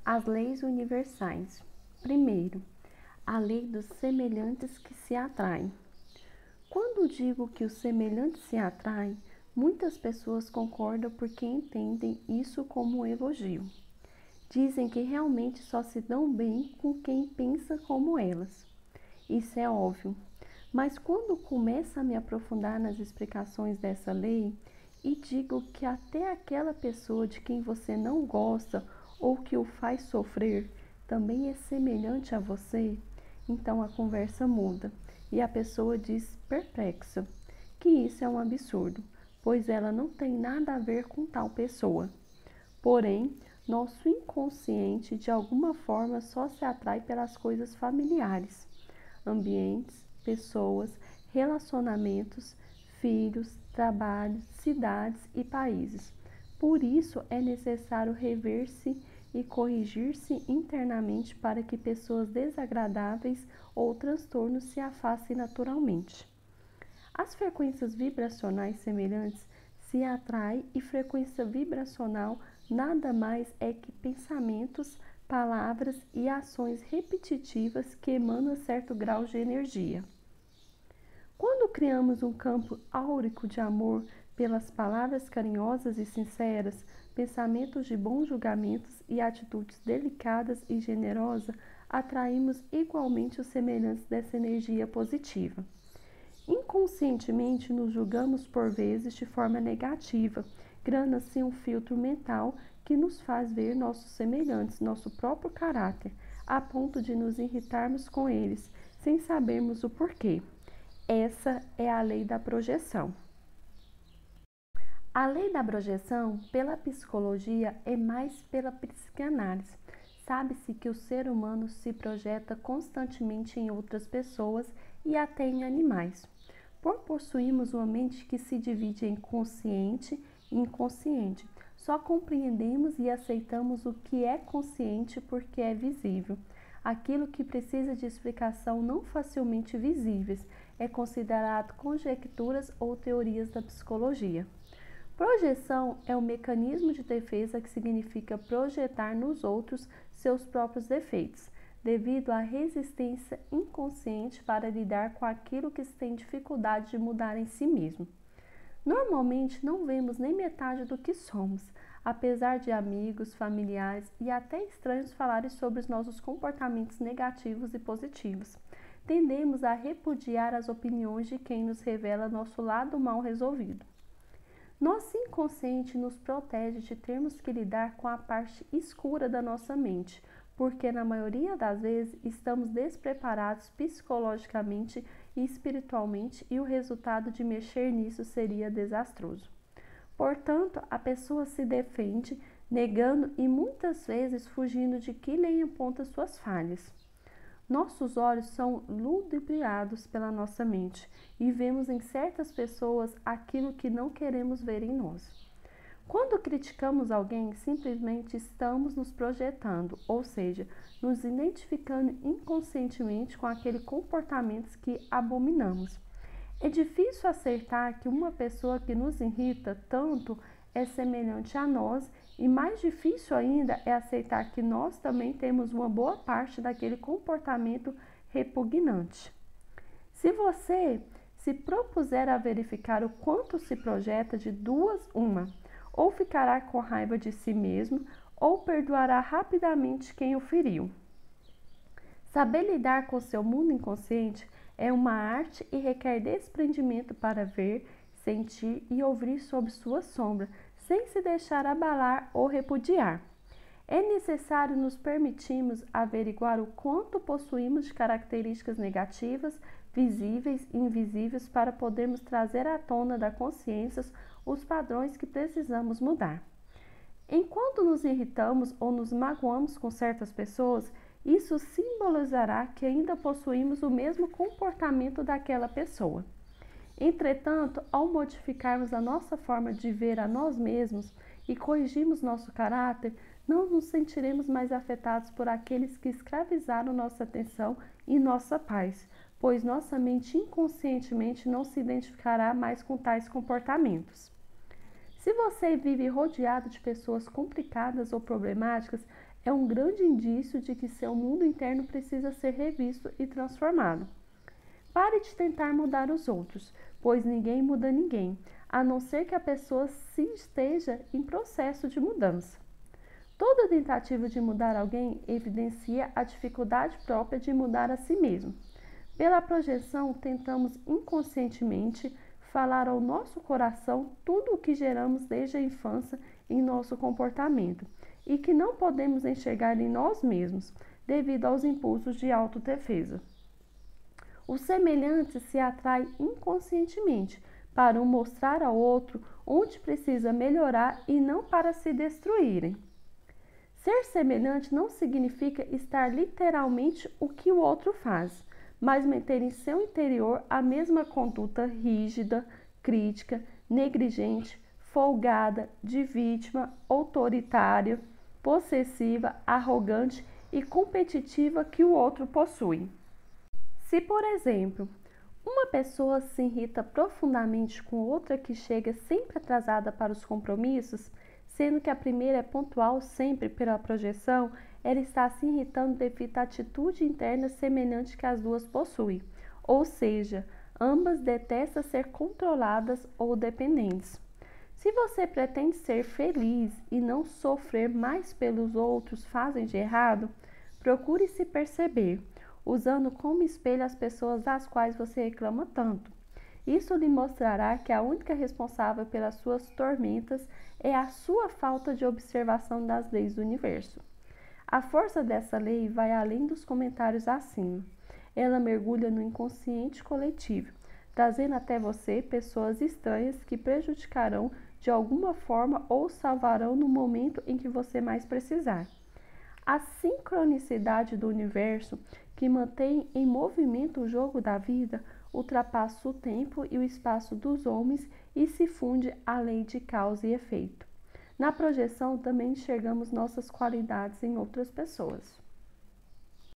As leis universais. Primeiro, a lei dos semelhantes que se atraem. Quando digo que os semelhantes se atraem, muitas pessoas concordam porque entendem isso como um elogio. Dizem que realmente só se dão bem com quem pensa como elas. Isso é óbvio, mas quando começo a me aprofundar nas explicações dessa lei e digo que até aquela pessoa de quem você não gosta ou que o faz sofrer também é semelhante a você, então a conversa muda e a pessoa diz perplexa que isso é um absurdo, pois ela não tem nada a ver com tal pessoa. Porém, nosso inconsciente de alguma forma só se atrai pelas coisas familiares, ambientes, pessoas, relacionamentos, filhos, trabalhos, cidades e países. Por isso é necessário rever-se e corrigir-se internamente para que pessoas desagradáveis ou transtornos se afastem naturalmente. As frequências vibracionais semelhantes se atraem e frequência vibracional nada mais é que pensamentos, palavras e ações repetitivas que emanam certo grau de energia. Quando criamos um campo áurico de amor pelas palavras carinhosas e sinceras, pensamentos de bons julgamentos e atitudes delicadas e generosas, atraímos igualmente os semelhantes dessa energia positiva. Inconscientemente nos julgamos por vezes de forma negativa, criando assim um filtro mental que nos faz ver nossos semelhantes, nosso próprio caráter, a ponto de nos irritarmos com eles, sem sabermos o porquê. Essa é a lei da projeção. A lei da projeção, pela psicologia, é mais pela psicanálise. Sabe-se que o ser humano se projeta constantemente em outras pessoas e até em animais. Por possuirmos uma mente que se divide em consciente e inconsciente, só compreendemos e aceitamos o que é consciente porque é visível. Aquilo que precisa de explicação não facilmente visíveis é considerado conjecturas ou teorias da psicologia. Projeção é um mecanismo de defesa que significa projetar nos outros seus próprios defeitos, devido à resistência inconsciente para lidar com aquilo que se tem dificuldade de mudar em si mesmo. Normalmente não vemos nem metade do que somos, apesar de amigos, familiares e até estranhos falarem sobre os nossos comportamentos negativos e positivos. Tendemos a repudiar as opiniões de quem nos revela nosso lado mal resolvido. Nosso inconsciente nos protege de termos que lidar com a parte escura da nossa mente, porque na maioria das vezes estamos despreparados psicologicamente e espiritualmente e o resultado de mexer nisso seria desastroso. Portanto, a pessoa se defende, negando e muitas vezes fugindo de que lhe aponta suas falhas. Nossos olhos são ludibriados pela nossa mente e vemos em certas pessoas aquilo que não queremos ver em nós. Quando criticamos alguém, simplesmente estamos nos projetando, ou seja, nos identificando inconscientemente com aquele comportamento que abominamos. É difícil aceitar que uma pessoa que nos irrita tanto é semelhante a nós e mais difícil ainda é aceitar que nós também temos uma boa parte daquele comportamento repugnante. Se você se propuser a verificar o quanto se projeta de duas, uma, ou ficará com raiva de si mesmo, ou perdoará rapidamente quem o feriu. Saber lidar com seu mundo inconsciente é uma arte e requer desprendimento para ver, sentir e ouvir sob sua sombra, sem se deixar abalar ou repudiar. É necessário nos permitirmos averiguar o quanto possuímos de características negativas, visíveis e invisíveis para podermos trazer à tona da consciência os padrões que precisamos mudar. Enquanto nos irritamos ou nos magoamos com certas pessoas, isso simbolizará que ainda possuímos o mesmo comportamento daquela pessoa. Entretanto, ao modificarmos a nossa forma de ver a nós mesmos e corrigirmos nosso caráter, não nos sentiremos mais afetados por aqueles que escravizaram nossa atenção e nossa paz, pois nossa mente inconscientemente não se identificará mais com tais comportamentos. Se você vive rodeado de pessoas complicadas ou problemáticas, é um grande indício de que seu mundo interno precisa ser revisto e transformado. Pare de tentar mudar os outros, pois ninguém muda ninguém, a não ser que a pessoa se esteja em processo de mudança. Toda tentativa de mudar alguém evidencia a dificuldade própria de mudar a si mesmo. Pela projeção, tentamos inconscientemente falar ao nosso coração tudo o que geramos desde a infância em nosso comportamento e que não podemos enxergar em nós mesmos, devido aos impulsos de autodefesa. O semelhante se atrai inconscientemente para mostrar ao outro onde precisa melhorar e não para se destruírem. Ser semelhante não significa estar literalmente o que o outro faz, mas manter em seu interior a mesma conduta rígida, crítica, negligente, folgada, de vítima, autoritária, possessiva, arrogante e competitiva que o outro possui. Se, por exemplo, uma pessoa se irrita profundamente com outra que chega sempre atrasada para os compromissos, sendo que a primeira é pontual sempre pela projeção, ela está se irritando devido à atitude interna semelhante que as duas possuem, ou seja, ambas detestam ser controladas ou dependentes. Se você pretende ser feliz e não sofrer mais pelos outros fazem de errado, procure se perceber, usando como espelho as pessoas das quais você reclama tanto. Isso lhe mostrará que a única responsável pelas suas tormentas é a sua falta de observação das leis do universo. A força dessa lei vai além dos comentários acima. Ela mergulha no inconsciente coletivo, trazendo até você pessoas estranhas que prejudicarão de alguma forma ou salvarão no momento em que você mais precisar. A sincronicidade do universo, que mantém em movimento o jogo da vida, ultrapassa o tempo e o espaço dos homens e se funde à lei de causa e efeito. Na projeção, também enxergamos nossas qualidades em outras pessoas.